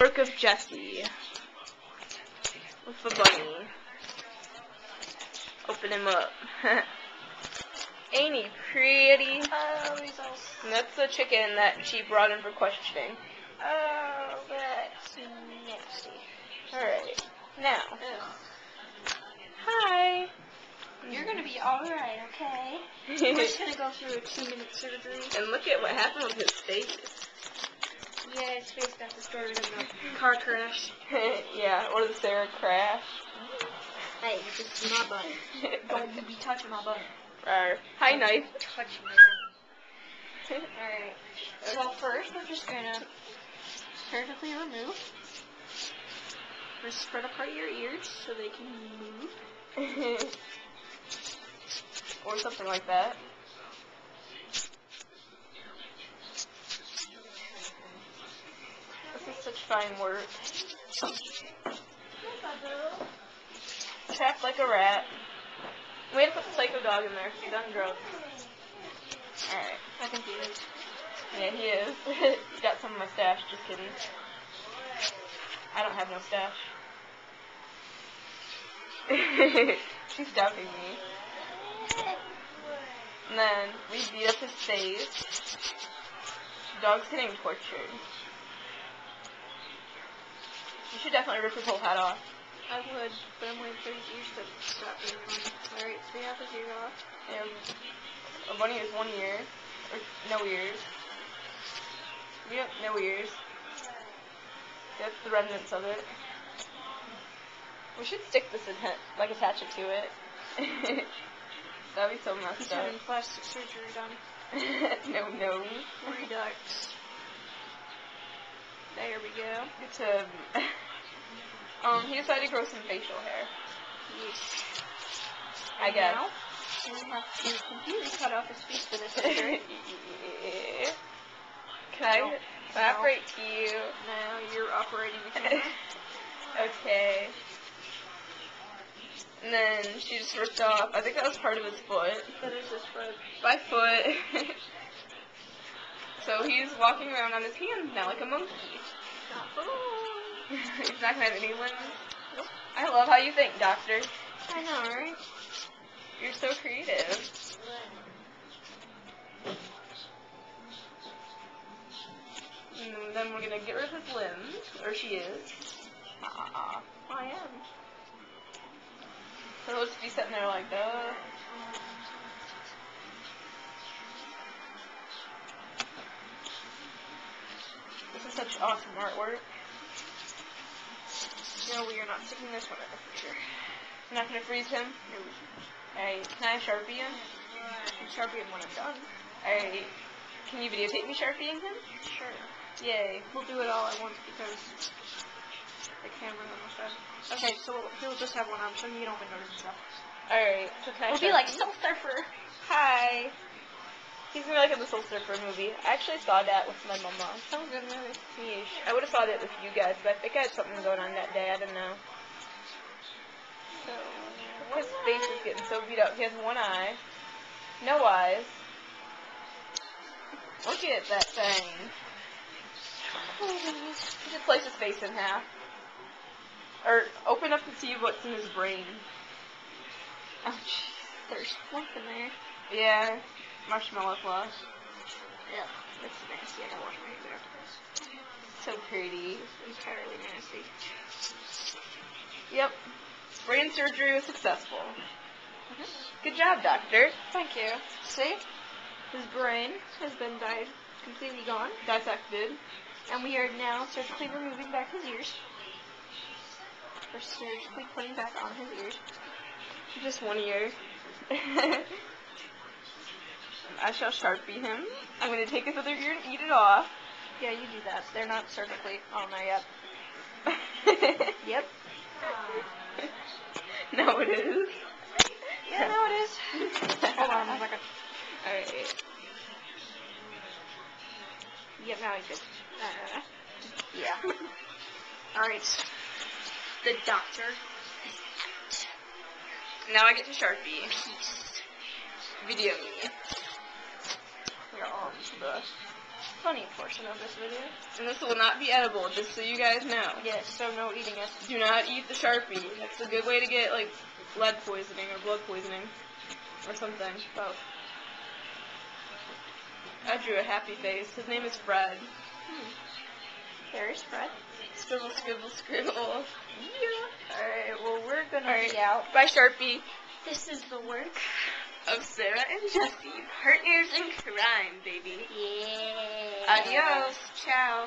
Work of Jesse with the bunny. Open him up. Ain't he pretty? And that's the chicken that she brought in for questioning. Oh, that's nasty. Alright, now. Ugh. Hi. You're gonna be alright, okay? We're just gonna go through a 2-minute surgery. And look at what happened with his face. Yeah, his face got distorted in the car crash. Yeah, or the Sarah crash. Hey, this is my butt. Don't you be touching my butt. Hi, knife. Touching my butt. Alright. So first, we're just gonna surgically remove. We're spread apart your ears so they can move. Or something like that. This is such fine work. Trapped like a rat. We had to put the psycho dog in there. He's on drugs. Alright. I think he is. Yeah, he is. He got some of my stash. Just kidding. I don't have no stash. She's doubting me. And then we beat up his face. The dog's getting tortured. You should definitely rip his whole head off. I would, but I'm waiting for his ears to stop being annoying. Alright, so we have his ears off. Yeah, a bunny has 1 ear. Or no ears. Yep, no ears. That's the remnants of it. We should stick this in, like attach it to it. That'd be so messed He's up. having plastic surgery done. No. Redux. There we go. It's he decided to grow some facial hair. Yes. I guess. Now, we have to completely cut off his face for this surgery. Can I operate to you? Now you're operating the camera. Okay. And then she just ripped off, I think that was part of his foot. That is his foot. My foot. So he's walking around on his hands now like a monkey. He's not going to have any limbs. Nope. I love how you think, doctor. I know, right? You're so creative. And then we're going to get rid of his limbs. Or she is. I am. So he'll just be sitting there like, duh. This is such awesome artwork. No, we are not sticking this one in the freezer. I'm not going to freeze him? No. Alright, can I Sharpie him? I'm Sharpie when I'm done. Alright, can you videotape me Sharpieing him? Sure. Yay. We'll do it all at once because the camera's almost dead. Okay, so he'll just have one arm, so you don't even notice stuff. Alright, so can I We'll be like Soul Surfer. Hi. He's gonna be like in the Soul Surfer movie. I actually saw that with my mama. That was a good movie. Yeesh. I would have saw that with you guys, but I think I had something going on that day. I don't know. So, His face is getting so beat up. He has one eye. No eyes. Look at that thing. He should slice his face in half. Or open up to see what's in his brain. oh jeez, there's fluff in there. Yeah. Marshmallow fluff. Yeah, that's nasty. I gotta wash my hands after this. So pretty. It's entirely nasty. Yep. Brain surgery was successful. Good job, doctor. Thank you. See? His brain has been completely gone. Dissected. And we are now surgically removing back his ears. We're surgically putting back on his ears. Just 1 ear. I shall Sharpie him. I'm going to take his other ear and eat it off. Yeah, you do that. They're not surgically on there yet. Yep. No, it is. Yeah, no, it is. Hold on a second. Alright. Yep, now he's good. Yeah. Alright. The doctor. Now I get to Sharpie. Video me. You're on the funny portion of this video. And this will not be edible, just so you guys know. Yes, so no eating it. Do not eat the Sharpie. That's a good way to get, like, lead poisoning or blood poisoning. Or something. Both. I drew a happy face. His name is Fred. There's Fred. Scribble, scribble, scribble. Yeah. Alright, well, we're gonna Alright, be out. bye, Sharpie. This is the work Of Sarah and Jesse. Partners in crime, baby. Yeah. Adios. Ciao.